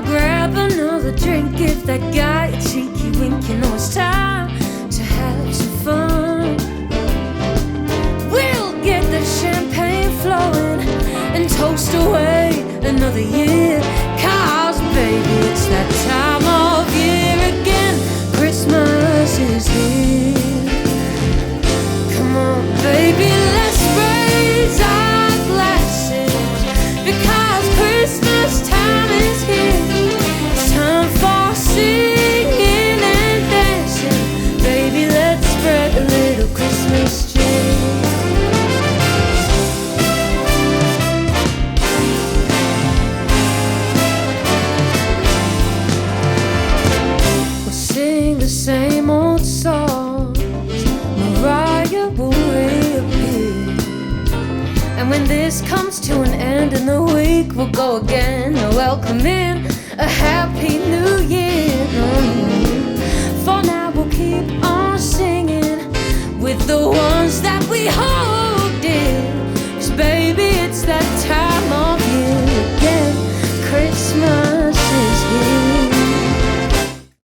grab another drink, give that guy a cheeky wink. You know it's time to have some fun. We'll get the champagne flowing and toast away another year. 'Cause baby, it's that time of year again. Christmas is here. Come on, baby, let's raise our glasses, because Christmas time is here. It's time for singing and dancing. Baby, let's spread a little Christmas cheer. We'll sing the same old songs, Mariah will reappear. And when this comes to an end in the week, we'll go again, welcome in a happy new year. For now we'll keep on singing with the ones that we hold.